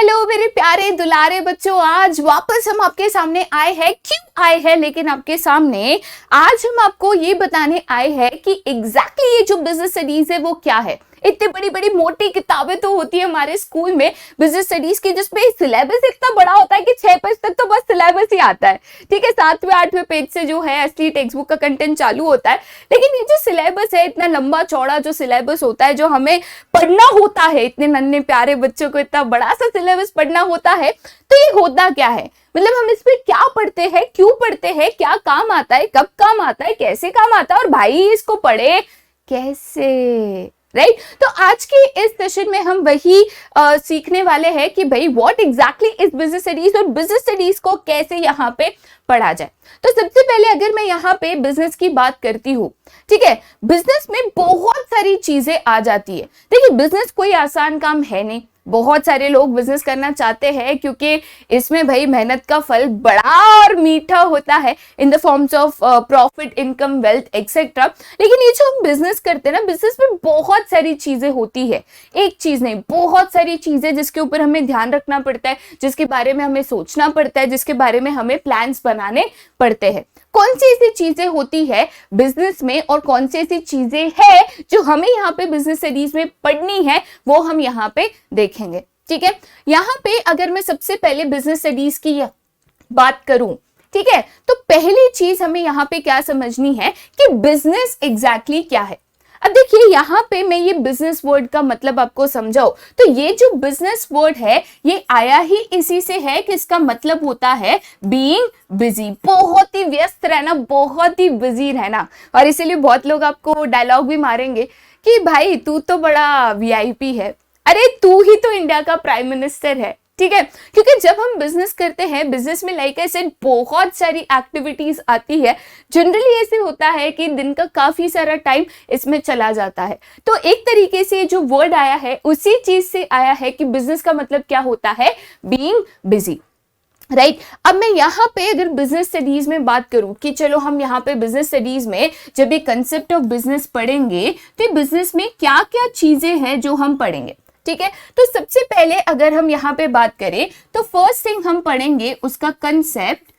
Hello मेरे प्यारे दुलारे बच्चों, आज वापस हम आपके सामने आए हैं। क्यों आए हैं लेकिन आपके सामने? आज हम आपको ये बताने आए हैं कि एग्जैक्टली ये जो बिजनेस स्टडीज है वो क्या है। इतनी बड़ी बड़ी मोटी किताबें तो होती है हमारे स्कूल में बिजनेस स्टडीज की, जिसमें सिलेबस इतना बड़ा होता है कि 6 पेज तक तो बस सिलेबस ही आता है। ठीक है, 7वें 8वें पेज से जो है असली टेक्स्ट बुक का कंटेंट चालू होता है। लेकिन ये जो सिलेबस है, इतना लंबा चौड़ा जो सिलेबस होता है, जो हमें पढ़ना होता है, इतने नन्हे प्यारे बच्चों को इतना बड़ा सा सिलेबस पढ़ना होता है, तो ये होता क्या है? मतलब हम इस पे क्या पढ़ते हैं, क्यों पढ़ते हैं, क्या काम आता है, कब काम आता है, कैसे काम आता है, और भाई इसको पढ़े कैसे, राइट? तो आज के इस सेशन में हम वही सीखने वाले हैं कि भाई what exactly is business studies और बिजनेस स्टडीज को कैसे यहाँ पे पढ़ा जाए। तो सबसे पहले अगर मैं यहाँ पे बिजनेस की बात करती हूँ, ठीक है, बिजनेस में बहुत सारी चीजें आ जाती है। देखिए, बिजनेस कोई आसान काम है नहीं। बहुत सारे लोग बिजनेस करना चाहते हैं क्योंकि इसमें भाई मेहनत का फल बड़ा और मीठा होता है in the forms of profit, income, wealth etcetera. लेकिन ये जो हम बिजनेस करते हैं ना, बिजनेस में बहुत सारी चीजें होती है, एक चीज नहीं, बहुत सारी चीजें जिसके ऊपर हमें ध्यान रखना पड़ता है, जिसके बारे में हमें सोचना पड़ता है, जिसके बारे में हमें प्लान्स बनाने पड़ते हैं। कौन सी ऐसी चीजें होती है बिजनेस में और कौन सी ऐसी चीजें है जो हमें यहाँ पे बिजनेस स्टडीज में पढ़नी है, वो हम यहाँ पे देखेंगे। ठीक है, यहाँ पे अगर मैं सबसे पहले बिजनेस स्टडीज की बात करूं, ठीक है, तो पहली चीज हमें यहाँ पे क्या समझनी है कि बिजनेस एग्जैक्टली क्या है। अब देखिए, यहाँ पे मैं ये बिजनेस वर्ड का मतलब आपको समझाऊं तो ये जो बिजनेस वर्ड है ये आया ही इसी से है कि इसका मतलब होता है बीइंग बिजी, बहुत ही व्यस्त रहना, बहुत ही बिजी रहना। और इसीलिए बहुत लोग आपको डायलॉग भी मारेंगे कि भाई तू तो बड़ा वीआईपी है, अरे तू ही तो इंडिया का प्राइम मिनिस्टर है। ठीक है, क्योंकि जब हम बिजनेस करते हैं, बिजनेस में लाइक आई सेड बहुत सारी एक्टिविटीज आती है। जनरली ऐसे होता है कि दिन का काफी सारा टाइम इसमें चला जाता है। तो एक तरीके से जो वर्ड आया है उसी चीज से आया है कि बिजनेस का मतलब क्या होता है, बीइंग बिजी, राइट? अब मैं यहाँ पे अगर बिजनेस स्टडीज में बात करूं कि चलो हम यहाँ पे बिजनेस स्टडीज में जब ये कंसेप्ट ऑफ बिजनेस पढ़ेंगे तो बिजनेस में क्या क्या चीजें हैं जो हम पढ़ेंगे। ठीक है, तो सबसे पहले अगर हम यहाँ पे बात करें तो फर्स्ट थिंग हम पढ़ेंगे उसका कंसेप्ट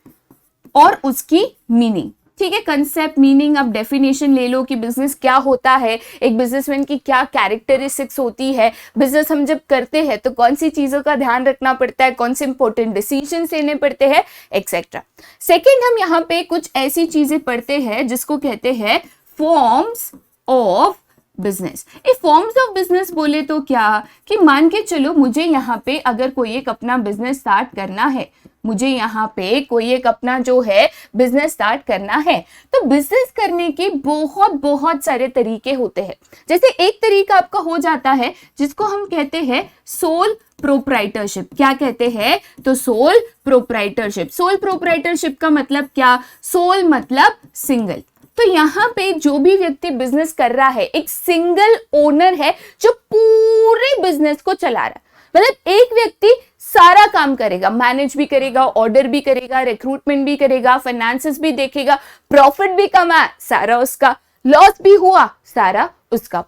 और उसकी मीनिंग। ठीक है, कंसेप्ट, मीनिंग, अब डेफिनेशन ले लो कि बिजनेस क्या होता है, एक बिजनेसमैन की क्या कैरेक्टरिस्टिक्स होती है, बिजनेस हम जब करते हैं तो कौन सी चीजों का ध्यान रखना पड़ता है, कौन से इंपॉर्टेंट डिसीजन लेने पड़ते हैं, एक्सेट्रा। सेकेंड, हम यहाँ पे कुछ ऐसी चीजें पढ़ते हैं जिसको कहते हैं फॉर्म्स ऑफ बिजनेस। ये फॉर्म्स ऑफ बिजनेस बोले तो क्या कि मान के चलो मुझे यहाँ पे अगर कोई एक अपना बिजनेस स्टार्ट करना है, मुझे यहाँ पे कोई एक अपना जो है बिजनेस स्टार्ट करना है, तो बिजनेस करने के बहुत बहुत सारे तरीके होते हैं। जैसे एक तरीका आपका हो जाता है जिसको हम कहते हैं सोल प्रोप्राइटरशिप। क्या कहते हैं? तो सोल प्रोप्राइटरशिप। सोल प्रोप्राइटरशिप का मतलब क्या? सोल मतलब सिंगल। तो यहाँ पे जो भी व्यक्ति बिजनेस कर रहा है एक सिंगल ओनर है जो पूरे बिजनेस को चला रहा है। मतलब एक व्यक्ति सारा काम करेगा, मैनेज भी करेगा, ऑर्डर भी करेगा, रिक्रूटमेंट भी करेगा, फाइनेंसेस भी देखेगा, प्रॉफिट भी कमाया सारा उसका, लॉस भी हुआ सारा उसका।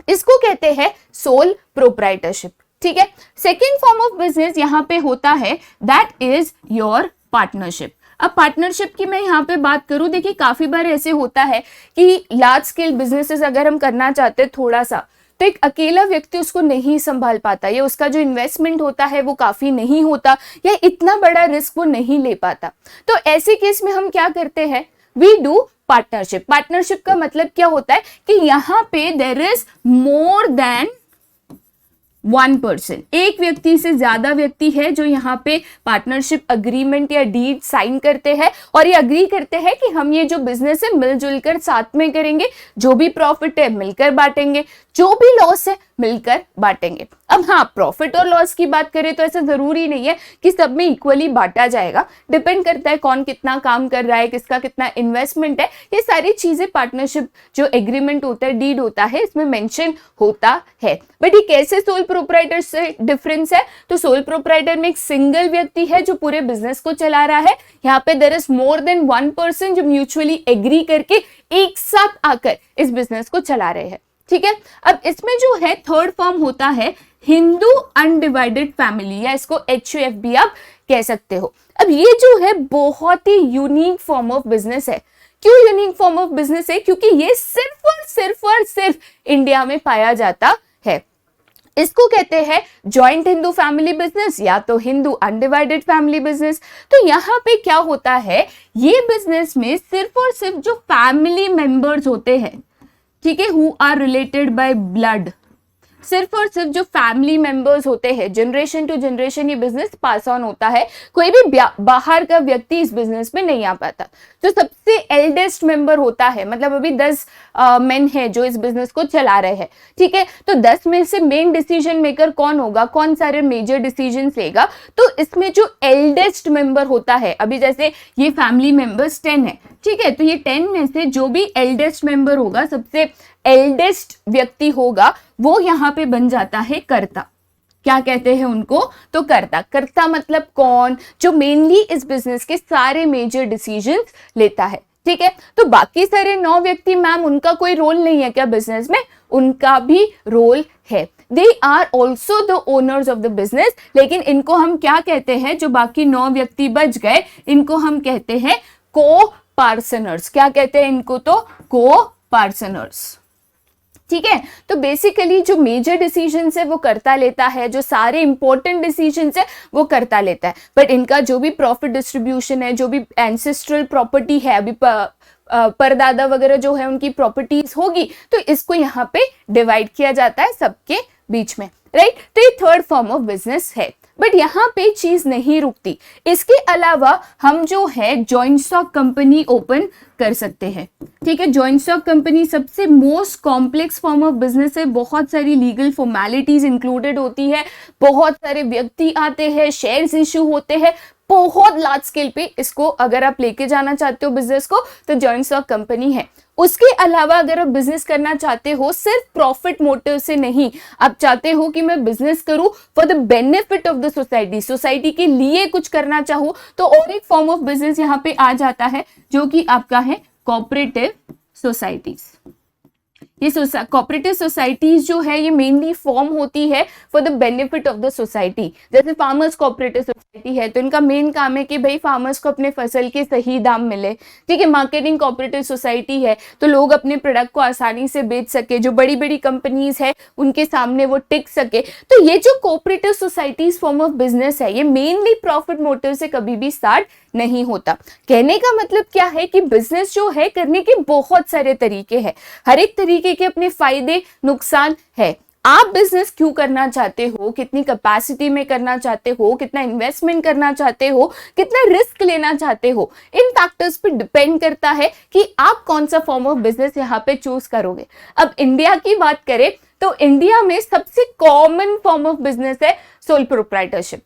इसको कहते हैं सोल प्रोप्राइटरशिप। ठीक है, सेकेंड फॉर्म ऑफ बिजनेस यहाँ पे होता है दैट इज योर पार्टनरशिप। अब पार्टनरशिप की मैं यहाँ पे बात करूं, देखिए काफी बार ऐसे होता है कि लार्ज स्केल बिजनेसेस अगर हम करना चाहते हैं थोड़ा सा, तो एक अकेला व्यक्ति उसको नहीं संभाल पाता, या उसका जो इन्वेस्टमेंट होता है वो काफी नहीं होता, या इतना बड़ा रिस्क वो नहीं ले पाता। तो ऐसे केस में हम क्या करते हैं, वी डू पार्टनरशिप। पार्टनरशिप का मतलब क्या होता है कि यहाँ पे there is more than one person, एक व्यक्ति से ज्यादा व्यक्ति है जो यहाँ पे पार्टनरशिप अग्रीमेंट या डीड साइन करते हैं और ये अग्री करते हैं कि हम ये जो बिजनेस है मिलजुल कर साथ में करेंगे, जो भी प्रॉफिट है मिलकर बांटेंगे, जो भी लॉस है मिलकर बांटेंगे। अब हाँ, प्रॉफिट और लॉस की बात करें तो ऐसा जरूरी नहीं है कि सब में इक्वली बांटा जाएगा, डिपेंड करता है कौन कितना काम कर रहा है, किसका कितना इन्वेस्टमेंट है। ये सारी चीजें पार्टनरशिप जो एग्रीमेंट होता है, डीड होता है, इसमें मेंशन होता है। बट ये कैसे सोल प्रोप्राइटर से डिफरेंस है? तो सोल प्रोप्राइटर में एक सिंगल व्यक्ति है जो पूरे बिजनेस को चला रहा है। यहाँ पे there is more than one person जो म्यूचुअली एग्री करके एक साथ आकर इस बिजनेस को चला रहे हैं। ठीक है, अब इसमें जो है थर्ड फॉर्म होता है हिंदू अनडिवाइडेड फैमिली, या इसको HUF भी आप कह सकते हो। अब ये जो है बहुत ही यूनिक फॉर्म ऑफ बिजनेस है। क्यों यूनिक फॉर्म ऑफ बिजनेस है? क्योंकि ये सिर्फ इंडिया में पाया जाता है। इसको कहते हैं जॉइंट हिंदू फैमिली बिजनेस या तो हिंदू अनडिवाइडेड फैमिली बिजनेस। तो यहाँ पे क्या होता है, ये बिजनेस में सिर्फ और सिर्फ जो फैमिली मेंबर्स होते हैं, ठीक है, who are related by blood, सिर्फ और सिर्फ जो फैमिली मेंबर्स होते हैं, जनरेशन टू जनरेशन ये बिजनेस पास ऑन होता है। कोई भी बाहर का व्यक्ति इस बिजनेस में नहीं आ पाता। जो सबसे एल्डेस्ट मेंबर होता है, मतलब अभी 10 मेन है जो इस बिजनेस को चला रहे हैं, ठीक है, तो 10 में से मेन डिसीजन मेकर कौन होगा, कौन सारे मेजर डिसीजन लेगा, तो इसमें जो एल्डेस्ट मेंबर होता है, अभी जैसे ये फैमिली मेंबर्स 10 है, ठीक है, तो ये 10 में से जो भी एल्डेस्ट मेंबर होगा, सबसे एल्डेस्ट व्यक्ति होगा, वो यहाँ पे बन जाता है कर्ता। क्या कहते हैं उनको? तो कर्ता। कर्ता मतलब कौन? जो मेनली इस बिजनेस के सारे मेजर डिसीजंस लेता है, ठीक है। तो बाकी सारे 9 व्यक्ति मैम, उनका कोई रोल नहीं है क्या बिजनेस में? उनका भी रोल है। They are also the owners of the business, लेकिन इनको हम क्या कहते हैं, जो बाकी 9 व्यक्ति बच गए, इनको हम कहते हैं को पार्टनर्स। क्या कहते हैं इनको? तो को पार्टनर्स, ठीक है। तो बेसिकली जो मेजर डिसीजंस है वो करता लेता है, जो सारे इंपॉर्टेंट डिसीजंस है वो करता लेता है, बट इनका जो भी प्रॉफिट डिस्ट्रीब्यूशन है, जो भी एंसेस्ट्रल प्रॉपर्टी है, अभी परदादा वगैरह जो है उनकी प्रॉपर्टीज होगी, तो इसको यहाँ पे डिवाइड किया जाता है सबके बीच में, राइट। तो ये थर्ड फॉर्म ऑफ बिजनेस है। बट यहाँ पे चीज नहीं रुकती, इसके अलावा हम जो है जॉइंट स्टॉक कंपनी ओपन कर सकते हैं, ठीक है। जॉइंट स्टॉक कंपनी सबसे most complex form of business है। बहुत सारी लीगल फॉर्मेलिटीज इंक्लूडेड होती है, बहुत सारे व्यक्ति आते हैं, शेयर्स इश्यू होते हैं, बहुत लार्ज स्केल पे इसको अगर आप लेके जाना चाहते हो बिजनेस को, तो जॉइंट स्टॉक कंपनी है। उसके अलावा अगर आप बिजनेस करना चाहते हो सिर्फ प्रॉफिट मोटिव से नहीं, आप चाहते हो कि मैं बिजनेस करूं for the benefit of the society, society के लिए कुछ करना चाहूं, तो और एक फॉर्म ऑफ बिजनेस यहाँ पे आ जाता है जो कि आपका है कोऑपरेटिव सोसाइटीज। ये कोऑपरेटिव सोसाइटीज जो है ये मेनली फॉर्म होती है for the benefit of the society. जैसे फार्मर्स कोऑपरेटिव सोसाइटी है, तो इनका मेन काम है कि भाई फार्मर्स को अपने फसल के सही दाम मिले, ठीक है। मार्केटिंग कोऑपरेटिव सोसाइटी है, तो लोग अपने प्रोडक्ट को आसानी से बेच सके, जो बड़ी बड़ी कंपनीज है उनके सामने वो टिक सके। तो ये जो cooperative societies form of business है, ये मेनली प्रॉफिट मोटिव से कभी भी स्टार्ट नहीं होता। कहने का मतलब क्या है कि बिजनेस जो है करने के बहुत सारे तरीके हैं, हर एक तरीके के अपने फायदे नुकसान है। आप बिजनेस क्यों करना चाहते हो, कितनी कैपेसिटी में करना चाहते हो, कितना इन्वेस्टमेंट करना चाहते हो, कितना रिस्क लेना चाहते हो, इन फैक्टर्स पे डिपेंड करता है कि आप कौन सा फॉर्म ऑफ बिजनेस यहाँ पे चूज करोगे। अब इंडिया की बात करें तो इंडिया में सबसे कॉमन फॉर्म ऑफ बिजनेस है सोल प्रोप्राइटरशिप,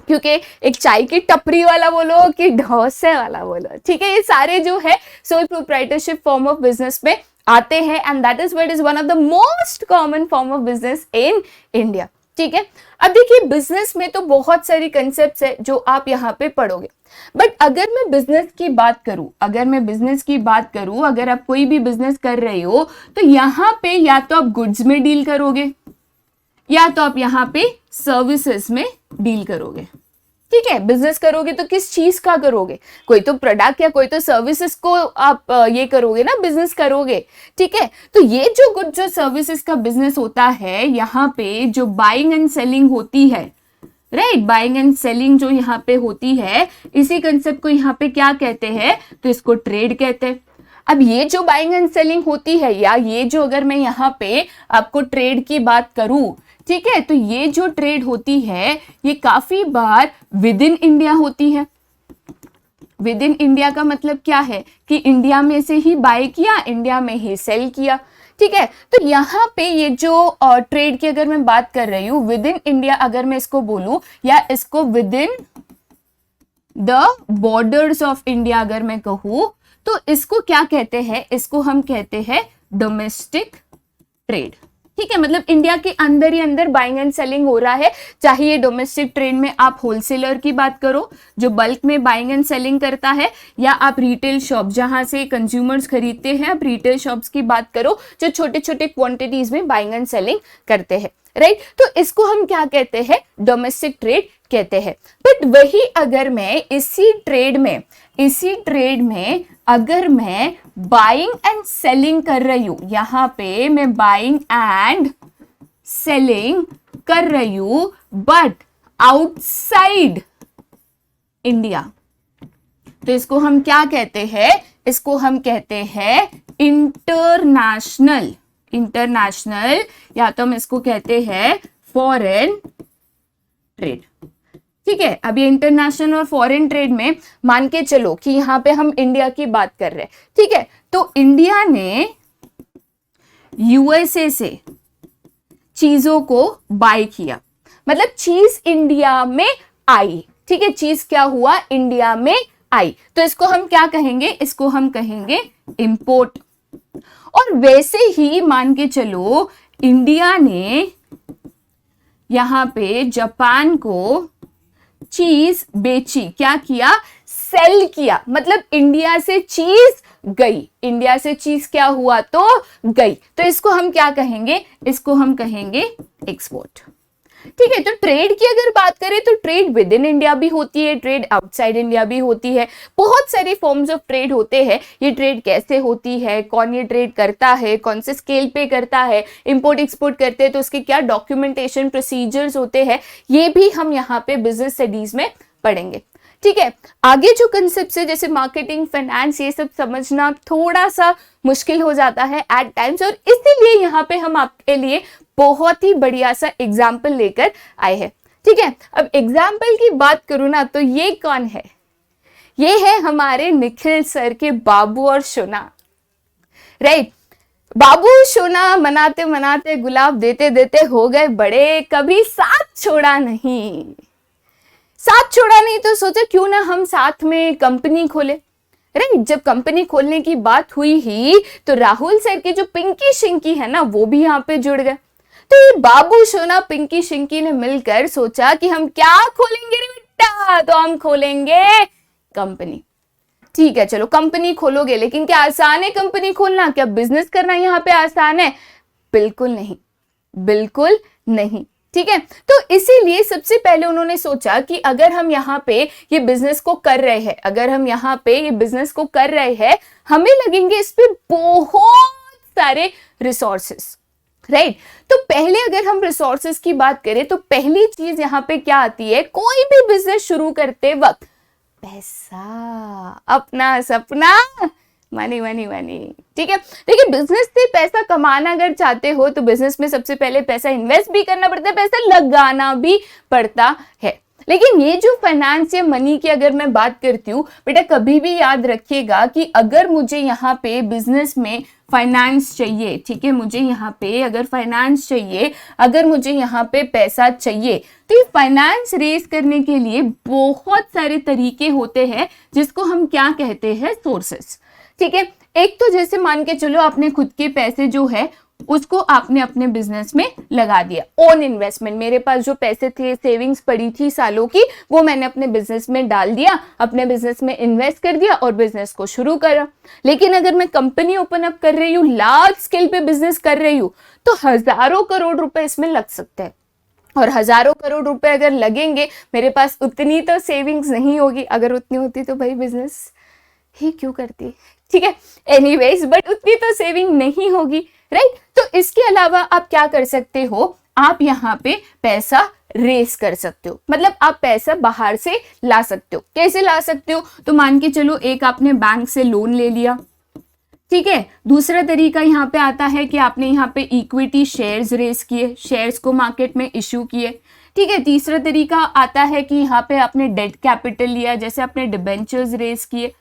क्योंकि एक चाय की टपरी वाला बोलो कि डोसे वाला बोलो, ठीक है, ये सारे जो है sole proprietorship form of business में आते हैं, and that is what is one of the most common form of business in India, ठीक है। अब देखिए बिजनेस में तो बहुत सारी कंसेप्ट्स है जो आप यहाँ पे पढ़ोगे, बट अगर मैं बिजनेस की बात करूं, अगर आप कोई भी बिजनेस कर रहे हो, तो यहाँ पे या तो आप गुड्स में डील करोगे या तो आप यहाँ पे सर्विसेज में डील करोगे, ठीक है। बिजनेस करोगे तो किस चीज का करोगे, कोई तो प्रोडक्ट या कोई तो सर्विसेज को आप ये करोगे ना, बिजनेस करोगे, ठीक है। तो ये जो गुड्स और सर्विसेज का बिजनेस होता है, यहाँ पे जो बाइंग एंड सेलिंग होती है, राइट, बाइंग एंड सेलिंग जो यहाँ पे होती है, इसी कंसेप्ट को यहाँ पे क्या कहते हैं, तो इसको ट्रेड कहते हैं। अब ये जो बाइंग एंड सेलिंग होती है, या ये जो अगर मैं यहाँ पे आपको ट्रेड की बात करूं, ठीक है, तो ये जो ट्रेड होती है ये काफी बार विद इन इंडिया होती है। विद इन इंडिया का मतलब क्या है कि इंडिया में से ही बाय किया, इंडिया में ही सेल किया, ठीक है। तो यहाँ पे ये जो ट्रेड की अगर मैं बात कर रही हूँ विद इन इंडिया, अगर मैं इसको बोलूं, या इसको with in the borders of India अगर मैं कहूँ, तो इसको क्या कहते हैं, इसको हम कहते हैं डोमेस्टिक ट्रेड, ठीक है। मतलब इंडिया के अंदर ही अंदर बाइंग एंड सेलिंग हो रहा है, चाहे ये डोमेस्टिक ट्रेड में आप होलसेलर की बात करो जो बल्क में बाइंग एंड सेलिंग करता है, या आप रिटेल शॉप जहां से कंज्यूमर्स खरीदते हैं, आप रिटेल शॉप्स की बात करो जो छोटे छोटे क्वांटिटीज में बाइंग एंड सेलिंग करते हैं, राइट। तो इसको हम क्या कहते हैं, डोमेस्टिक ट्रेड कहते हैं। बट वही अगर मैं इसी ट्रेड में अगर मैं बाइंग एंड सेलिंग कर रही हूं, यहां पे मैं बाइंग एंड सेलिंग कर रही हूं बट आउटसाइड इंडिया, तो इसको हम क्या कहते हैं, इसको हम कहते हैं इंटरनेशनल या तो हम इसको कहते हैं फॉरेन ट्रेड। ठीक है, अब ये इंटरनेशनल और फॉरेन ट्रेड में मान के चलो कि यहां पे हम इंडिया की बात कर रहे हैं। ठीक है, तो इंडिया ने यूएसए से चीजों को बाय किया, मतलब चीज इंडिया में आई। ठीक है, चीज क्या हुआ, इंडिया में आई, तो इसको हम क्या कहेंगे, इसको हम कहेंगे इंपोर्ट। और वैसे ही मान के चलो इंडिया ने यहां पे जापान को चीज बेची, क्या किया, सेल किया, मतलब इंडिया से चीज गई, इंडिया से चीज क्या हुआ, तो गई, तो इसको हम क्या कहेंगे, इसको हम कहेंगे एक्सपोर्ट। ठीक है, तो ट्रेड की अगर बात करें तो ट्रेड विद इन इंडिया भी होती है, ट्रेड आउटसाइड इंडिया भी होती है, बहुत सारे फॉर्म्स ऑफ ट्रेड होते हैं। ये ट्रेड कैसे होती है, कौन ये ट्रेड करता है, कौन से स्केल पे करता है, इंपोर्ट एक्सपोर्ट करते हैं तो उसके क्या डॉक्यूमेंटेशन प्रोसीजर्स होते हैं, ये भी हम यहाँ पे बिजनेस स्टडीज में पढ़ेंगे। ठीक है, आगे जो कंसेप्ट है जैसे मार्केटिंग, फाइनेंस, ये सब समझना थोड़ा सा मुश्किल हो जाता है एट टाइम्स, और इसीलिए यहाँ पे हम आपके लिए बहुत ही बढ़िया सा एग्जाम्पल लेकर आए हैं। ठीक है, अब एग्जाम्पल की बात करूं ना तो ये कौन है, ये है हमारे निखिल सर के बाबू और शोना। राइट, बाबू शोना मनाते मनाते गुलाब देते देते हो गए बड़े, कभी साथ छोड़ा नहीं। साथ छोड़ा नहीं तो सोचा क्यों ना हम साथ में कंपनी खोले। राइट, जब कंपनी खोलने की बात हुई ही तो राहुल सर की जो पिंकी शिंकी है ना वो भी यहाँ पे जुड़ गए। तो ये बाबू शोना पिंकी शिंकी ने मिलकर सोचा कि हम क्या खोलेंगे रे बेटा, तो हम खोलेंगे कंपनी। ठीक है, चलो कंपनी खोलोगे, लेकिन क्या आसान है कंपनी खोलना, क्या बिजनेस करना यहाँ पे आसान है, बिल्कुल नहीं, बिल्कुल नहीं। ठीक है, तो इसीलिए सबसे पहले उन्होंने सोचा कि अगर हम यहाँ पे ये बिजनेस को कर रहे हैं, अगर हम यहाँ पे ये बिजनेस को कर रहे हैं, हमें लगेंगे इस पे बहुत सारे रिसोर्सेस। राइट, तो पहले अगर हम रिसोर्सेस की बात करें तो पहली चीज यहाँ पे क्या आती है, कोई भी बिजनेस शुरू करते वक्त पैसा, अपना सपना, मनी मनी मनी। ठीक है, देखिए बिजनेस से पैसा कमाना अगर चाहते हो तो बिजनेस में सबसे पहले पैसा इन्वेस्ट भी करना पड़ता है, पैसा लगाना भी पड़ता है। लेकिन ये जो फाइनेंस या मनी की अगर मैं बात करती हूँ बेटा, कभी भी याद रखिएगा कि अगर मुझे यहाँ पे बिजनेस में फाइनेंस चाहिए, ठीक है, मुझे यहाँ पे अगर फाइनेंस चाहिए, अगर मुझे यहाँ पे पैसा चाहिए, तो ये फाइनेंस रेज करने के लिए बहुत सारे तरीके होते हैं जिसको हम क्या कहते हैं, सोर्सेस। ठीक है, एक तो जैसे मान के चलो आपने खुद के पैसे जो है उसको आपने अपने बिजनेस में लगा दिया, ओन इन्वेस्टमेंट, मेरे पास जो पैसे थे, सेविंग्स पड़ी थी सालों की, वो मैंने अपने बिजनेस में डाल दिया, अपने बिजनेस में इन्वेस्ट कर दिया और बिजनेस को शुरू करा। लेकिन अगर मैं कंपनी ओपन अप कर रही हूँ, लार्ज स्केल पे बिजनेस कर रही हूँ, तो हजारों करोड़ रुपए इसमें लग सकते हैं, और हजारों करोड़ रुपए अगर लगेंगे, मेरे पास उतनी तो सेविंग्स नहीं होगी, अगर उतनी होती तो भाई बिजनेस ही क्यों करती। ठीक है, एनीवेज, बट उतनी तो सेविंग नहीं होगी। राइट, तो इसके अलावा आप क्या कर सकते हो, आप यहाँ पे पैसा रेस कर सकते हो, मतलब आप पैसा बाहर से ला सकते हो। कैसे ला सकते हो, तो मान के चलो एक आपने बैंक से लोन ले लिया। ठीक है, दूसरा तरीका यहाँ पे आता है कि आपने यहाँ पे इक्विटी शेयर्स रेस किए, शेयर्स को मार्केट में इश्यू किए। ठीक है, तीसरा तरीका आता है कि यहाँ पे आपने डेट कैपिटल लिया, जैसे आपने डिबेंचर्स रेस किए।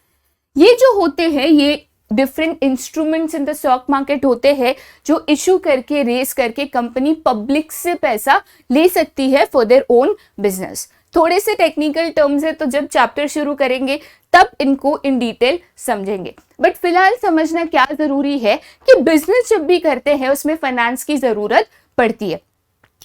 ये जो होते हैं ये different instruments in the stock market होते हैं जो इशू करके रेस करके कंपनी पब्लिक से पैसा ले सकती है फॉर देयर ओन बिजनेस। थोड़े से टेक्निकल टर्म्स है, तो जब चैप्टर शुरू करेंगे तब इनको इन डिटेल समझेंगे, बट फिलहाल समझना क्या जरूरी है कि बिजनेस जब भी करते हैं उसमें फाइनेंस की जरूरत पड़ती है।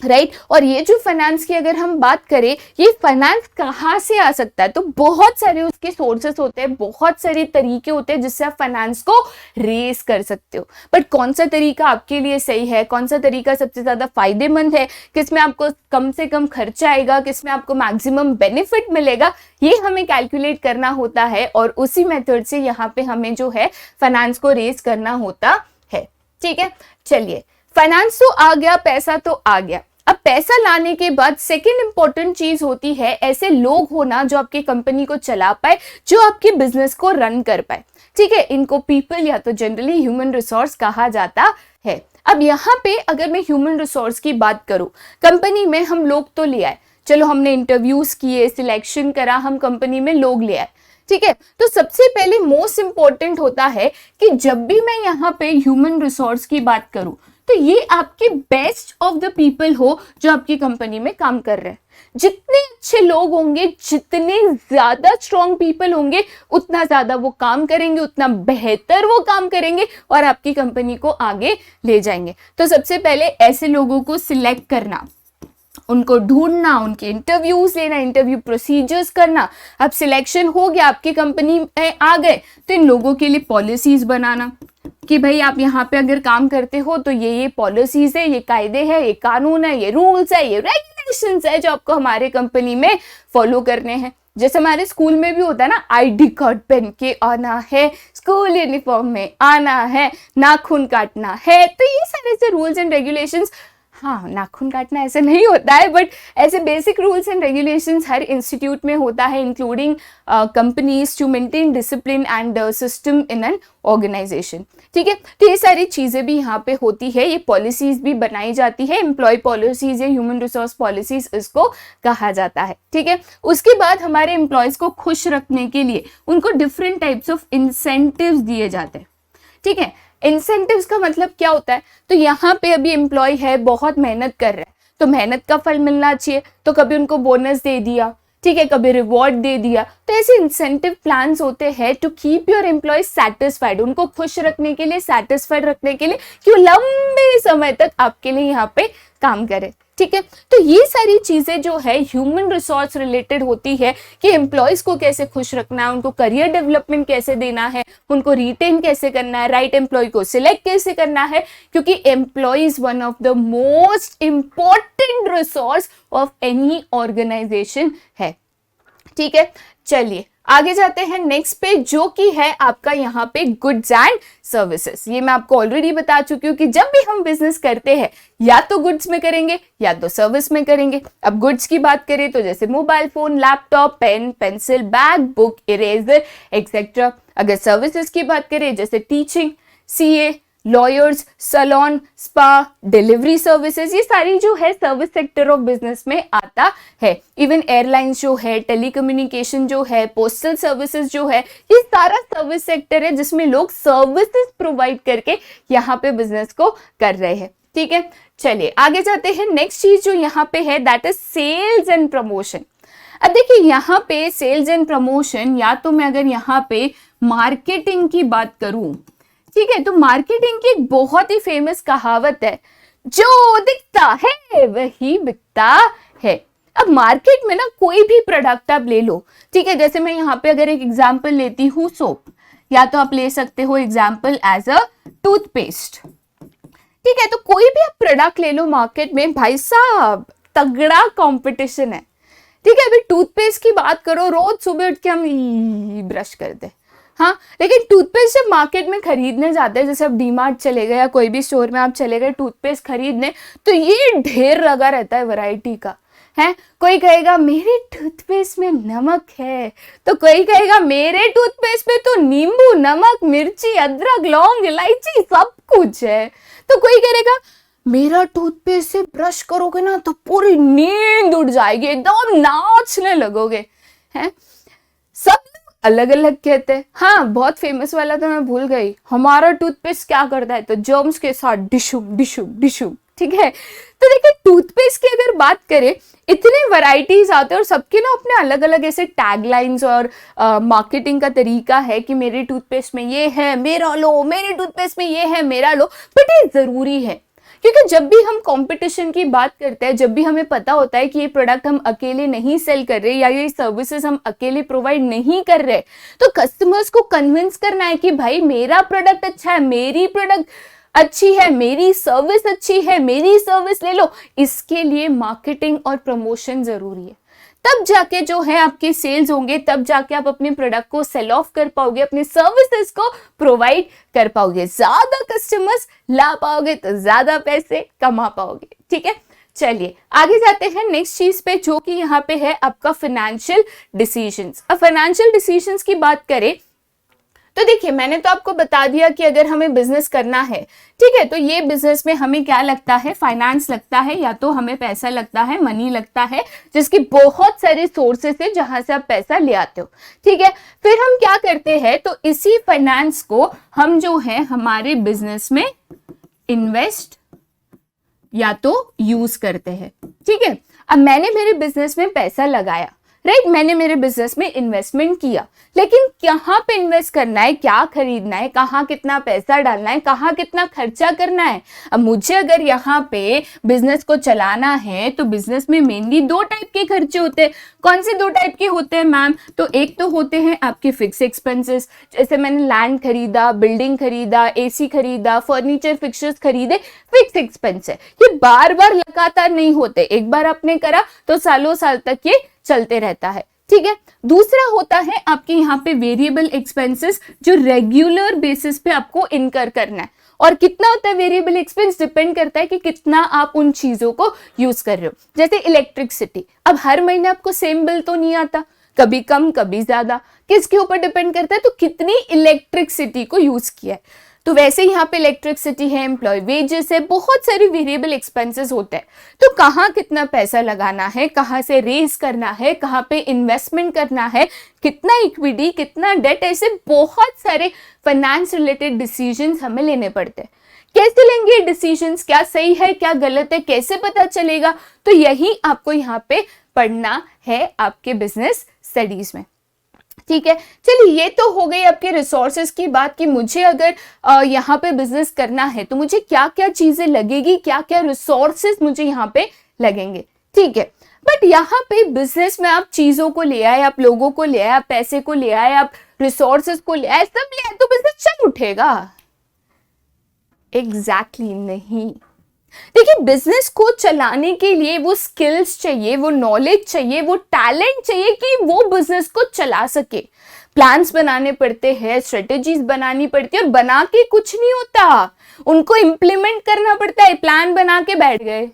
राइट और ये जो फाइनेंस की अगर हम बात करें, ये फाइनेंस कहाँ से आ सकता है, तो बहुत सारे उसके सोर्सेस होते हैं, बहुत सारे तरीके होते हैं जिससे आप फाइनेंस को रेस कर सकते हो। बट कौन सा तरीका आपके लिए सही है, कौन सा तरीका सबसे ज्यादा फायदेमंद है, किसमें आपको कम से कम खर्चा आएगा, किसमें आपको मैक्सिमम बेनिफिट मिलेगा, ये हमें कैलकुलेट करना होता है और उसी मेथड से यहाँ पे हमें जो है फाइनेंस को रेस करना होता है। ठीक है, चलिए फाइनेंस तो आ गया, पैसा तो आ गया। अब पैसा लाने के बाद सेकेंड इंपॉर्टेंट चीज होती है ऐसे लोग होना जो आपकी कंपनी को चला पाए, जो आपके बिजनेस को रन कर पाए। ठीक है, इनको पीपल या तो जनरली ह्यूमन रिसोर्स कहा जाता है। अब यहाँ पे अगर मैं ह्यूमन रिसोर्स की बात करूं, कंपनी में हम लोग तो ले आए, चलो हमने इंटरव्यूज किए, सिलेक्शन करा, हम कंपनी में लोग ले आए। ठीक है, तो सबसे पहले मोस्ट इंपॉर्टेंट होता है कि जब भी मैं यहाँ पे ह्यूमन रिसोर्स की बात करूं तो ये आपके बेस्ट ऑफ द पीपल हो जो आपकी कंपनी में काम कर रहे हैं। जितने अच्छे लोग होंगे, जितने ज्यादा स्ट्रॉन्ग पीपल होंगे, उतना ज्यादा वो काम करेंगे, उतना बेहतर वो काम करेंगे और आपकी कंपनी को आगे ले जाएंगे। तो सबसे पहले ऐसे लोगों को सिलेक्ट करना, उनको ढूंढना, उनके इंटरव्यूज लेना, इंटरव्यू प्रोसीजर्स करना। अब सिलेक्शन हो गया, आपकी कंपनी में आ गए, तो इन लोगों के लिए पॉलिसीज बनाना कि भाई आप यहाँ पे अगर काम करते हो तो ये पॉलिसीज है, ये कायदे हैं, ये कानून है, ये रूल्स है, ये रेगुलेशंस है जो आपको हमारे कंपनी में फॉलो करने हैं। जैसे हमारे स्कूल में भी होता है ना, आईडी कार्ड पहन के आना है, स्कूल यूनिफॉर्म में आना है, नाखून काटना है, तो ये सारे से रूल्स एंड रेगुलेशंस, हाँ नाखून काटना ऐसे नहीं होता है बट ऐसे बेसिक रूल्स एंड रेगुलेशंस हर इंस्टीट्यूट में होता है, including companies to maintain discipline and system in an organisation. ठीक है, तो ये सारी चीजें भी यहाँ पे होती है, ये पॉलिसीज भी बनाई जाती है, एम्प्लॉय पॉलिसीज या ह्यूमन रिसोर्स पॉलिसीज इसको कहा जाता है। ठीक है, उसके बाद हमारे एम्प्लॉयज को खुश रखने के लिए उनको डिफरेंट टाइप्स ऑफ इंसेंटिव्स दिए जाते हैं। ठीक है, इंसेंटिव्स का मतलब क्या होता है, तो यहाँ पे अभी एम्प्लॉय है, बहुत मेहनत कर रहा है, तो मेहनत का फल मिलना चाहिए, तो कभी उनको बोनस दे दिया, ठीक है, कभी रिवॉर्ड दे दिया। तो ऐसे इंसेंटिव प्लान्स होते हैं to keep your employee satisfied, उनको खुश रखने के लिए, सेटिस्फाइड रखने के लिए कि वो लंबे समय तक आपके लिए यहाँ पे काम करे। ठीक है, तो ये सारी चीजें जो है ह्यूमन रिसोर्स रिलेटेड होती है कि एम्प्लॉयज को कैसे खुश रखना है, उनको करियर डेवलपमेंट कैसे देना है, उनको रिटेन कैसे करना है, राइट एम्प्लॉय को सिलेक्ट कैसे करना है, क्योंकि employee is one of the most important resource of any organisation है। ठीक है, चलिए आगे जाते हैं नेक्स्ट पे, जो कि है आपका यहाँ पे गुड्स एंड सर्विसेज। ये मैं आपको ऑलरेडी बता चुकी हूँ कि जब भी हम बिजनेस करते हैं या तो गुड्स में करेंगे या तो सर्विस में करेंगे। अब गुड्स की बात करें तो जैसे mobile phone, laptop, pen, pencil, bag, book, eraser etcetera. अगर सर्विसेज की बात करें जैसे teaching, CA, lawyers, salon, spa, delivery services, ये सारी जो है सर्विस सेक्टर ऑफ बिजनेस में आता है। इवन एयरलाइंस जो है, टेलीकम्युनिकेशन जो है, पोस्टल सर्विसेज जो है, ये सारा सर्विस सेक्टर है जिसमें लोग सर्विसेज प्रोवाइड करके यहाँ पे बिजनेस को कर रहे हैं। ठीक है, चलिए आगे जाते हैं। नेक्स्ट चीज जो यहाँ पे है that is sales and promotion. अब देखिए यहाँ पे सेल्स एंड प्रमोशन, या तो मैं अगर यहाँ पे मार्केटिंग की बात करूं, ठीक है, तो मार्केटिंग की एक बहुत ही फेमस कहावत है, जो दिखता है वही बिकता है। अब मार्केट में ना कोई भी प्रोडक्ट आप ले लो, ठीक है, जैसे मैं यहाँ पे अगर एक एग्जांपल लेती हूँ सोप, या तो आप ले सकते हो एग्जांपल एज अ टूथपेस्ट। ठीक है, तो कोई भी आप प्रोडक्ट ले लो मार्केट में, भाई साहब तगड़ा कंपटीशन है। ठीक है, अभी टूथपेस्ट की बात करो, रोज सुबह उठ के हम ब्रश करते हैं, हाँ, लेकिन टूथपेस्ट जब मार्केट में खरीदने जाते हैं, जैसे अब डीमार्ट चले गए या कोई भी स्टोर में आप चले गए टूथपेस्ट खरीदने, तो ये ढेर लगा रहता है वैरायटी का, है। कोई कहेगा मेरे टूथपेस्ट में नमक है, तो कोई कहेगा मेरे टूथपेस्ट में तो नींबू, नमक, मिर्ची, अदरक, लौंग, इलायची सब कुछ है। तो कोई कहेगा मेरा टूथपेस्ट से ब्रश करोगे ना तो पूरी नींद उड़ जाएगी, एकदम नाचने लगोगे, हैं। सब अलग अलग कहते हैं। हाँ, बहुत फेमस वाला तो मैं भूल गई, हमारा टूथपेस्ट क्या करता है, तो जर्म्स के साथ डिशुम डिशुम डिशुम। ठीक है, तो देखिए टूथपेस्ट की अगर बात करें, इतने वैरायटीज आते हैं और सबके ना अपने अलग अलग ऐसे टैगलाइंस और मार्केटिंग का तरीका है कि मेरे टूथपेस्ट में ये है, मेरा लो, मेरे टूथपेस्ट में ये है, मेरा लो। बट ये जरूरी है क्योंकि जब भी हम कंपटीशन की बात करते हैं, जब भी हमें पता होता है कि ये प्रोडक्ट हम अकेले नहीं सेल कर रहे या ये सर्विसेज हम अकेले प्रोवाइड नहीं कर रहे, तो कस्टमर्स को कन्विंस करना है कि भाई मेरा प्रोडक्ट अच्छा है, मेरी प्रोडक्ट अच्छी है, मेरी सर्विस अच्छी है, मेरी सर्विस ले लो। इसके लिए मार्केटिंग और प्रमोशन जरूरी है। तब जाके जो है आपके सेल्स होंगे, तब जाके आप अपने प्रोडक्ट को सेल ऑफ कर पाओगे, अपने सर्विसेज को प्रोवाइड कर पाओगे, ज्यादा कस्टमर्स ला पाओगे तो ज्यादा पैसे कमा पाओगे। ठीक है, चलिए आगे जाते हैं नेक्स्ट चीज पे, जो कि यहाँ पे है आपका फाइनेंशियल डिसीजंस। अब फाइनेंशियल डिसीजंस की बात करें तो देखिए, मैंने तो आपको बता दिया कि अगर हमें बिजनेस करना है, ठीक है, तो ये बिजनेस में हमें क्या लगता है, फाइनेंस लगता है, या तो हमें पैसा लगता है, मनी लगता है, जिसकी बहुत सारे सोर्सेस है जहां से आप पैसा ले आते हो। ठीक है, फिर हम क्या करते हैं, तो इसी फाइनेंस को हम जो है हमारे बिजनेस में इन्वेस्ट या तो यूज करते हैं। ठीक है, अब मैंने मेरे बिजनेस में पैसा लगाया, राइट, मैंने मेरे बिजनेस में इन्वेस्टमेंट किया, लेकिन कहाँ पे इन्वेस्ट करना है, क्या खरीदना है, कहाँ कितना पैसा डालना है, कहाँ कितना खर्चा करना है। अब मुझे अगर यहाँ पे बिजनेस को चलाना है तो बिजनेस में मेनली दो टाइप के खर्चे होते हैं। कौन से दो टाइप के होते हैं मैम? तो एक तो होते हैं आपके फिक्स एक्सपेंसेस, जैसे मैंने लैंड खरीदा, बिल्डिंग खरीदा, एसी खरीदा, फर्नीचर फिक्सचर्स खरीदे, फिक्स एक्सपेंस है। ये बार बार लगातार नहीं होते, एक बार आपने करा तो सालों साल तक ये चलते रहता है। ठीक है, दूसरा होता है आपके यहाँ पे वेरिएबल एक्सपेंसेस, जो रेगुलर बेसिस पे आपको इनकर करना है। और कितना होता है वेरिएबल एक्सपेंस, डिपेंड करता है कि कितना आप उन चीजों को यूज कर रहे हो। जैसे इलेक्ट्रिसिटी, अब हर महीने आपको सेम बिल तो नहीं आता, कभी कम कभी ज्यादा, किसके ऊपर डिपेंड करता है, तो कितनी इलेक्ट्रिसिटी को यूज किया है। तो वैसे यहाँ पे इलेक्ट्रिसिटी है, एम्प्लॉय वेजेस है, बहुत सारे वेरिएबल एक्सपेंसेस होते हैं। तो कहाँ कितना पैसा लगाना है, कहाँ से रेज करना है, कहाँ पे इन्वेस्टमेंट करना है, कितना इक्विटी, कितना डेट, ऐसे बहुत सारे फाइनेंस रिलेटेड डिसीजंस हमें लेने पड़ते हैं। कैसे लेंगे डिसीजंस, क्या सही है क्या गलत है, कैसे पता चलेगा, तो यही आपको यहाँ पे पढ़ना है आपके बिजनेस स्टडीज में। ठीक है, चलिए ये तो हो गई आपके रिसोर्सेज की बात कि मुझे अगर यहाँ पे बिजनेस करना है तो मुझे क्या क्या चीजें लगेगी, क्या क्या रिसोर्सेज मुझे यहाँ पे लगेंगे। ठीक है, बट यहाँ पे बिजनेस में आप चीजों को ले आए, आप लोगों को ले आए, आप पैसे को ले आए, आप रिसोर्सेज को ले आए, सब ले आए तो बिजनेस चल उठेगा? एग्जैक्टली नहीं। देखिए, बिजनेस को चलाने के लिए वो स्किल्स चाहिए, वो नॉलेज चाहिए, वो टैलेंट चाहिए कि वो बिजनेस को चला सके। प्लान्स बनाने पड़ते हैं, स्ट्रेटेजीज बनानी पड़ती है, और बना के कुछ नहीं होता, उनको इम्प्लीमेंट करना पड़ता है। प्लान बना के बैठ गए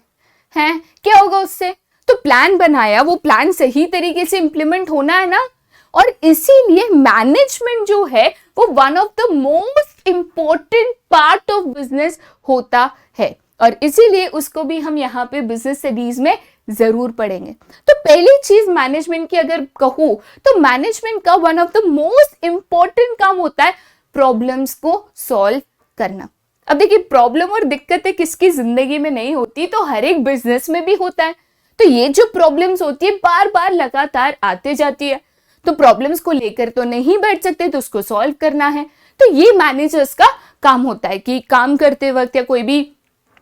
हैं, क्या होगा उससे? तो प्लान बनाया, वो प्लान सही तरीके से इम्प्लीमेंट होना है ना। और इसीलिए मैनेजमेंट जो है वो one of the most important part of business होता है, और इसीलिए उसको भी हम यहाँ पे बिजनेस स्टडीज में जरूर पढ़ेंगे। तो पहली चीज मैनेजमेंट की अगर कहूँ तो मैनेजमेंट का one of the most important काम होता है प्रॉब्लम्स को सॉल्व करना। अब देखिए, प्रॉब्लम और दिक्कतें किसकी जिंदगी में नहीं होती, तो हर एक बिजनेस में भी होता है। तो ये जो प्रॉब्लम्स होती है बार बार लगातार आते जाती है, तो प्रॉब्लम्स को लेकर तो नहीं बैठ सकते, तो उसको सॉल्व करना है। तो ये मैनेजर्स का काम होता है कि काम करते वक्त या कोई भी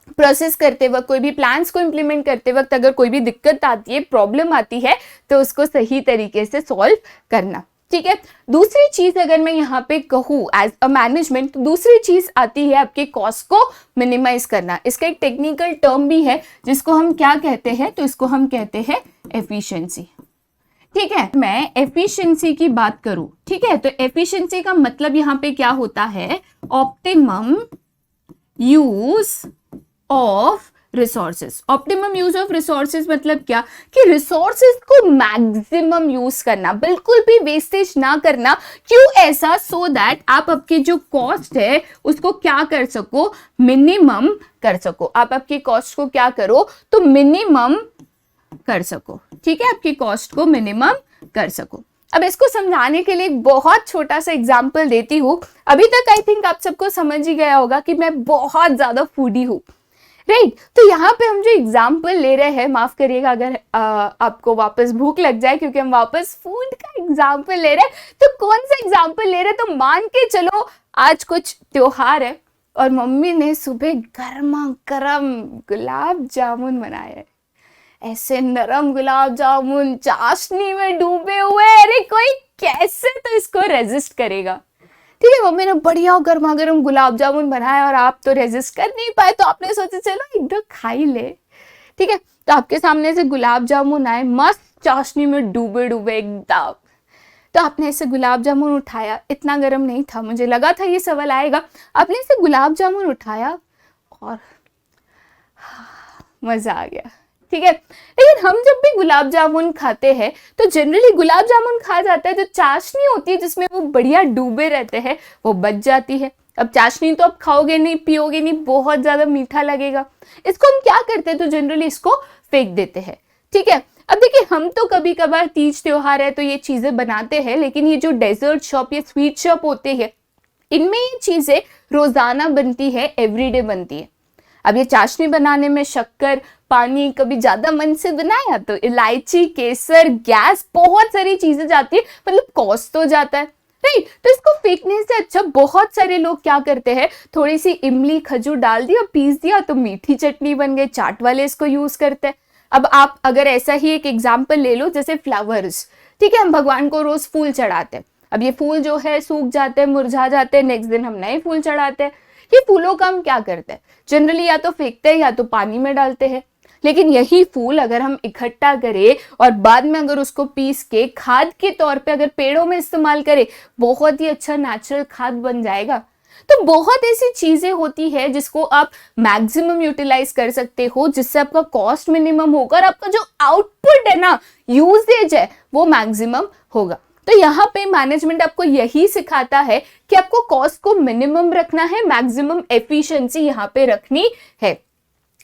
प्रोसेस करते वक्त, कोई भी प्लान्स को इंप्लीमेंट करते वक्त अगर कोई भी दिक्कत आती है, प्रॉब्लम आती है, तो उसको सही तरीके से सॉल्व करना। ठीक है, दूसरी चीज अगर मैं यहाँ पे कहूँ एज अ मैनेजमेंट, तो दूसरी चीज आती है आपके कॉस्ट को मिनिमाइज करना। इसका एक टेक्निकल टर्म भी है जिसको हम क्या कहते हैं, तो इसको हम कहते हैं एफिशिएंसी। ठीक है, मैं एफिशिएंसी की बात करूं, ठीक है, तो एफिशिएंसी का मतलब यहाँ पे क्या होता है, optimum use of resources. Optimum use of resources मतलब क्या, कि रिसोर्सेज को मैक्सिमम यूज करना, बिल्कुल भी वेस्टेज ना करना। क्यों ऐसा? सो दैट आप आपके जो कॉस्ट है उसको क्या कर सको, मिनिमम कर सको। आप आपकी कॉस्ट को क्या करो, तो मिनिमम कर सको। ठीक है, आपकी कॉस्ट को मिनिमम कर सको। अब इसको समझाने के लिए एक बहुत छोटा सा एग्जांपल देती हूँ। अभी तक आई थिंक आप सबको समझ ही गया होगा कि मैं बहुत ज्यादा फूडी हूँ, राइट। तो यहाँ पे हम जो एग्जाम्पल ले रहे हैं, माफ करिएगा अगर आपको वापस भूख लग जाए, क्योंकि हम वापस फूड का एग्जाम्पल ले रहे हैं। तो कौन सा एग्जाम्पल ले रहे हैं, तो मान के चलो आज कुछ त्योहार है, और मम्मी ने सुबह गर्मा गर्म गुलाब जामुन बनाए हैं। ऐसे नरम गुलाब जामुन चाशनी में डूबे हुए, अरे कोई कैसे तो इसको रेजिस्ट करेगा। ठीक है, मम्मी ने बढ़िया गर्मा गर्म गुलाब जामुन बनाया और आप तो रेजिस्ट कर नहीं पाए, तो आपने सोचा चलो एक दो खा ही ले। ठीक है, तो आपके सामने से गुलाब जामुन आए मस्त चाशनी में डूबे डूबे एकदम, तो आपने ऐसे गुलाब जामुन उठाया, इतना गर्म नहीं था, मुझे लगा था ये सवाल आएगा। आपने ऐसे गुलाब जामुन उठाया और मजा आ गया। ठीक है, लेकिन हम जब भी गुलाब जामुन खाते हैं तो जनरली गुलाब जामुन खा जाता है, जो चाशनी होती है जिसमें वो बढ़िया डूबे रहते हैं वो बच जाती है। अब चाशनी तो आप खाओगे नहीं, पियोगे नहीं, बहुत ज्यादा मीठा लगेगा। इसको हम क्या करते हैं, तो जनरली इसको फेंक देते हैं। ठीक है, अब देखिए हम तो कभी कभार तीज त्योहार है तो ये चीजें बनाते हैं, लेकिन ये जो डेजर्ट शॉप या स्वीट शॉप होते हैं इनमें ये चीजें रोजाना बनती है, एवरीडे बनती है। अब ये चाशनी बनाने में शक्कर, पानी, कभी ज्यादा मन से बनाया तो इलायची, केसर, गैस, बहुत सारी चीजें जाती है, मतलब कॉस्ट तो जाता है, राइट। तो इसको फेंकने से अच्छा बहुत सारे लोग क्या करते हैं, थोड़ी सी इमली खजूर डाल दिया, पीस दिया तो मीठी चटनी बन गई, चाट वाले इसको यूज करते हैं। अब आप अगर ऐसा ही एक एग्जाम्पल ले लो, जैसे फ्लावर्स, ठीक है, हम भगवान को रोज फूल चढ़ाते हैं। अब ये फूल जो है सूख जाते हैं, मुरझा जाते हैं, नेक्स्ट दिन हम नए फूल चढ़ाते हैं। ये फूलों का हम क्या करते हैं, जनरली या तो फेंकते हैं या तो पानी में डालते हैं। लेकिन यही फूल अगर हम इकट्ठा करें और बाद में अगर उसको पीस के खाद के तौर पे अगर पेड़ों में इस्तेमाल करें, बहुत ही अच्छा नेचुरल खाद बन जाएगा। तो बहुत ऐसी चीजें होती है जिसको आप मैक्सिमम यूटिलाइज कर सकते हो, जिससे आपका कॉस्ट मिनिमम होगा और आपका जो आउटपुट है ना, यूजेज है, वो मैक्सिमम होगा। तो यहाँ पे मैनेजमेंट आपको यही सिखाता है कि आपको कॉस्ट को मिनिमम रखना है, मैक्सिमम एफिशिएंसी यहाँ पे रखनी है,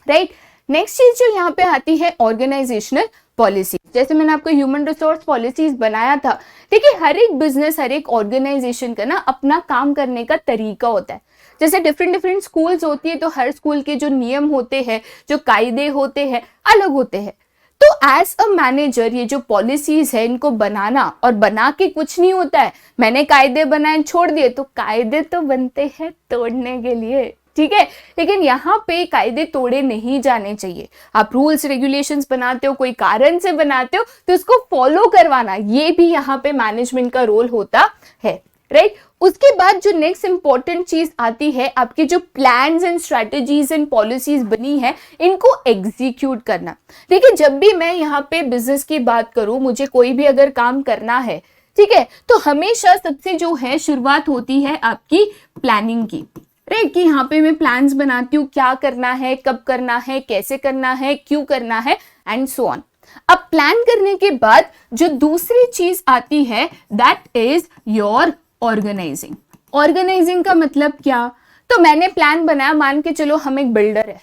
राइट। नेक्स्ट चीज जो यहाँ पे आती है ऑर्गेनाइजेशनल पॉलिसी। जैसे मैंने आपको ह्यूमन रिसोर्स पॉलिसीज बनाया था, देखिए हर एक बिजनेस, हर एक ऑर्गेनाइजेशन का ना अपना काम करने का तरीका होता है। जैसे डिफरेंट डिफरेंट स्कूल्स होती है, तो हर स्कूल के जो नियम होते हैं, जो कायदे होते हैं, अलग होते हैं। तो एज अ मैनेजर ये जो पॉलिसीज है इनको बनाना, और बना के कुछ नहीं होता है, मैंने कायदे बनाए छोड़ दिए, तो कायदे तो बनते हैं तोड़ने के लिए, ठीक है। लेकिन यहाँ पे कायदे तोड़े नहीं जाने चाहिए। आप रूल्स रेगुलेशंस बनाते हो, कोई कारण से बनाते हो, तो उसको फॉलो करवाना, ये भी यहाँ पे मैनेजमेंट का रोल होता है, राइट। उसके बाद जो नेक्स्ट इंपॉर्टेंट चीज आती है, आपके जो plans and strategies and policies बनी है इनको एग्जीक्यूट करना। देखिए जब भी मैं यहाँ पे बिजनेस की बात करूं, मुझे कोई भी अगर काम करना है, ठीक है, तो हमेशा सबसे जो है शुरुआत होती है आपकी प्लानिंग की, राइट। कि यहाँ पे मैं प्लान्स बनाती हूँ, क्या करना है, कब करना है, कैसे करना है, क्यों करना है, एंड सो ऑन। अब प्लान करने के बाद जो दूसरी चीज आती है that is your organising. Organising का मतलब क्या, तो मैंने प्लान बनाया, मान के चलो हम एक बिल्डर है,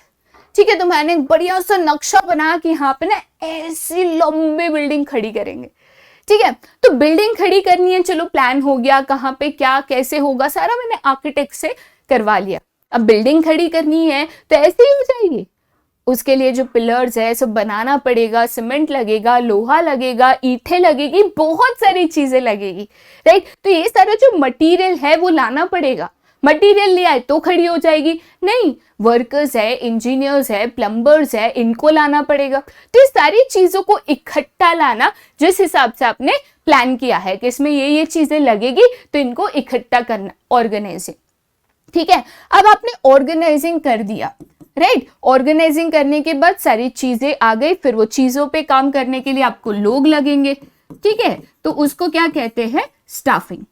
ठीक है, तो मैंने एक बढ़िया सा नक्शा बनाया कि यहाँ पे ना ऐसी लंबी बिल्डिंग खड़ी करेंगे, ठीक है। तो बिल्डिंग खड़ी करनी है, चलो प्लान हो गया, कहाँ पे क्या कैसे होगा सारा मैंने आर्किटेक्ट से करवा लिया। अब बिल्डिंग खड़ी करनी है तो ऐसे ही हो जाएगी, उसके लिए जो पिलर्स है सब बनाना पड़ेगा, सीमेंट लगेगा, लोहा लगेगा, ईंटें लगेगी, बहुत सारी चीजें लगेगी, राइट। तो ये सारा जो मटेरियल है वो लाना पड़ेगा। मटेरियल ले आए तो खड़ी हो जाएगी, नहीं, वर्कर्स है, इंजीनियर्स है, प्लम्बर्स है, इनको लाना पड़ेगा। तो ये सारी चीजों को इकट्ठा लाना, जिस हिसाब से आपने प्लान किया है कि इसमें ये चीजें लगेगी, तो इनको इकट्ठा करना, ऑर्गेनाइजिंग, ठीक है। अब आपने ऑर्गेनाइजिंग कर दिया, राइट। ऑर्गेनाइजिंग करने के बाद सारी चीजें आ गई, फिर वो चीजों पे काम करने के लिए आपको लोग लगेंगे, ठीक है। तो उसको क्या कहते हैं, स्टाफिंग।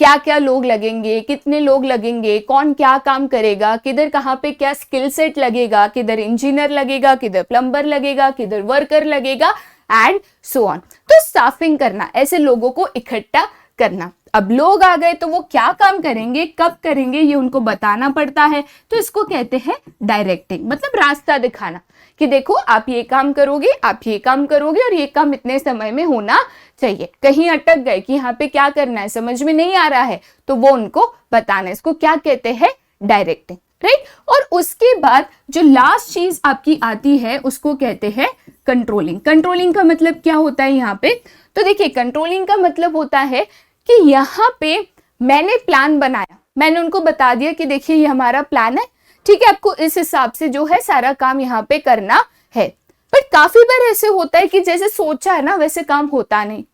क्या क्या लोग लगेंगे, कितने लोग लगेंगे, कौन क्या काम करेगा, किधर कहाँ पे क्या स्किल सेट लगेगा, किधर इंजीनियर लगेगा, किधर प्लम्बर लगेगा, किधर वर्कर लगेगा, एंड सो ऑन। तो स्टाफिंग करना, ऐसे लोगों को इकट्ठा करना। अब लोग आ गए तो वो क्या काम करेंगे, कब करेंगे, ये उनको बताना पड़ता है। तो इसको कहते हैं डायरेक्टिंग, मतलब रास्ता दिखाना कि देखो आप ये काम करोगे, आप ये काम करोगे, और ये काम इतने समय में होना चाहिए। कहीं अटक गए कि यहाँ पे क्या करना है, समझ में नहीं आ रहा है, तो वो उनको बताना, इसको क्या कहते हैं, डायरेक्टिंग, राइट। और उसके बाद जो लास्ट चीज आपकी आती है उसको कहते हैं कंट्रोलिंग। कंट्रोलिंग का मतलब क्या होता है यहाँ पे, तो देखिए कंट्रोलिंग का मतलब होता है कि यहाँ पे मैंने प्लान बनाया, मैंने उनको बता दिया कि देखिए ये हमारा प्लान है, ठीक है, आपको इस हिसाब से जो है सारा काम यहाँ पे करना है। बट काफी बार ऐसे होता है कि जैसे सोचा है ना वैसे काम होता नहीं,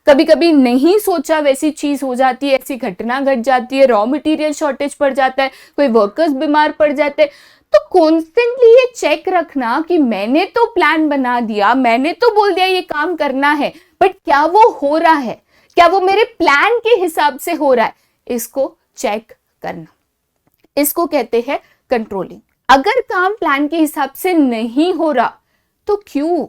कभी कभी नहीं सोचा वैसी चीज हो जाती है, ऐसी घटना घट जाती है, रॉ मटेरियल शॉर्टेज पड़ जाता है, कोई वर्कर्स बीमार पड़ जाते हैं। तो कॉन्स्टेंटली ये चेक रखना कि मैंने तो प्लान बना दिया, मैंने तो बोल दिया ये काम करना है, बट क्या वो हो रहा है, क्या वो मेरे प्लान के हिसाब से हो रहा है, इसको चेक करना, इसको कहते हैं कंट्रोलिंग। अगर काम प्लान के हिसाब से नहीं हो रहा तो क्यों,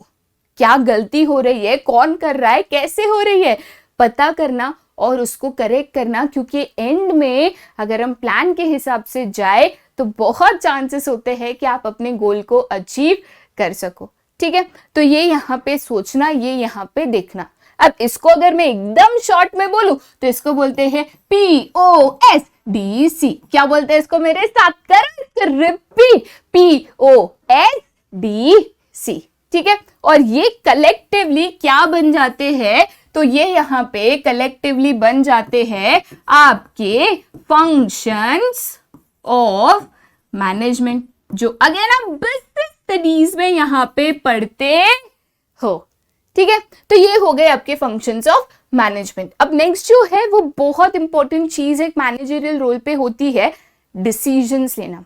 क्या गलती हो रही है, कौन कर रहा है, कैसे हो रही है, पता करना और उसको करेक्ट करना। क्योंकि एंड में अगर हम प्लान के हिसाब से जाए तो बहुत चांसेस होते हैं कि आप अपने गोल को अचीव कर सको। ठीक है, तो ये यहाँ पे सोचना, ये यहाँ पे देखना। अब इसको अगर मैं एकदम शॉर्ट में बोलूं तो इसको बोलते हैं POSDC। क्या बोलते हैं इसको मेरे साथ, कर रिपीट, POSDC। ठीक है, और ये कलेक्टिवली क्या बन जाते हैं, तो ये यहाँ पे कलेक्टिवली बन जाते हैं आपके फंक्शंस ऑफ मैनेजमेंट, जो अगेन आप बिजनेस स्टडीज में यहाँ पे पढ़ते हो। ठीक है, तो ये हो गए आपके फंक्शंस ऑफ मैनेजमेंट। अब नेक्स्ट जो है वो बहुत इंपॉर्टेंट चीज एक मैनेजरियल रोल पे होती है, डिसीजंस लेना।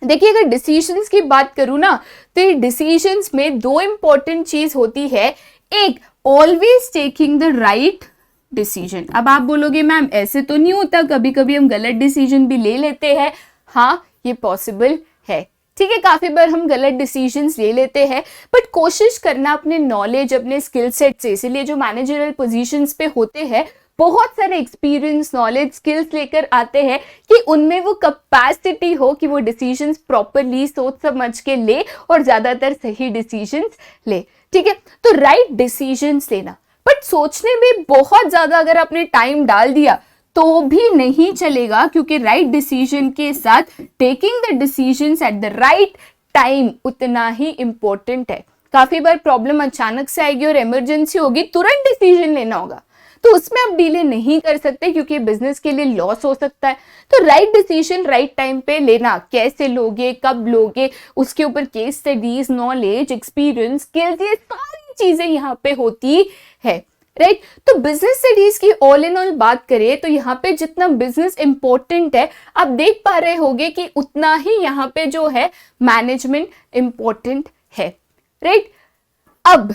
देखिए अगर डिसीजंस की बात करूं ना तो ये डिसीजंस में दो इंपॉर्टेंट चीज होती है, एक always taking the right decision. अब आप बोलोगे मैम ऐसे तो नहीं होता, कभी कभी हम गलत डिसीजन भी ले लेते हैं। हाँ ये पॉसिबल है, ठीक है, काफी बार हम गलत डिसीजंस ले लेते हैं, बट कोशिश करना अपने नॉलेज, अपने स्किल सेट से। इसीलिए जो मैनेजरियल पोजीशंस पे होते हैं बहुत सारे एक्सपीरियंस, नॉलेज, स्किल्स लेकर आते हैं कि उनमें वो कैपेसिटी हो कि वो डिसीजंस प्रॉपरली सोच समझ के ले और ज्यादातर सही डिसीजंस ले। ठीक है, तो राइट डिसीजंस लेना, बट सोचने में बहुत ज्यादा अगर आपने टाइम डाल दिया तो भी नहीं चलेगा, क्योंकि राइट डिसीजन के साथ taking the decisions at the right time उतना ही इंपॉर्टेंट है। काफी बार प्रॉब्लम अचानक से आएगी और इमरजेंसी होगी, तुरंत डिसीजन लेना होगा, तो उसमें आप डिले नहीं कर सकते क्योंकि बिजनेस के लिए लॉस हो सकता है। तो राइट डिसीजन राइट टाइम पे लेना, कैसे लोगे, कब लोगे, उसके ऊपर case studies, knowledge, experience, skills, ये सारी चीजें यहाँ पे होती है। राइट, तो बिजनेस स्टडीज की ऑल इन ऑल बात करें तो यहाँ पे जितना बिजनेस इंपॉर्टेंट है आप देख पा रहे होंगे कि उतना ही यहाँ पे जो है मैनेजमेंट इंपॉर्टेंट है। राइट, अब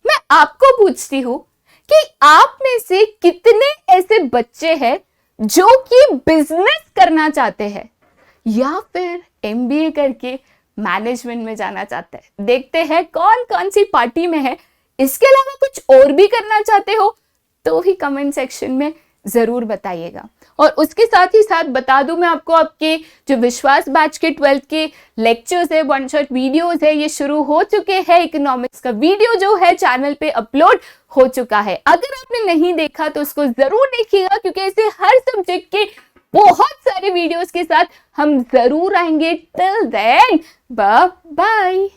मैं आपको पूछती हूँ कि आप में से कितने ऐसे बच्चे हैं जो कि बिजनेस करना चाहते हैं या फिर MBA करके मैनेजमेंट में जाना चाहते हैं। देखते हैं कौन कौन सी पार्टी में है। इसके अलावा कुछ और भी करना चाहते हो तो भी कमेंट सेक्शन में जरूर बताइएगा। और उसके साथ ही साथ बता दूं मैं आपको, आपके जो विश्वास बैच के 12th के लेक्चर्स है, वन शॉट वीडियोस है, ये शुरू हो चुके हैं। इकोनॉमिक्स का वीडियो जो है चैनल पे अपलोड हो चुका है, अगर आपने नहीं देखा तो उसको जरूर देखिएगा, क्योंकि ऐसे हर सब्जेक्ट के बहुत सारे वीडियोस के साथ हम जरूर आएंगे। Till then bye bye.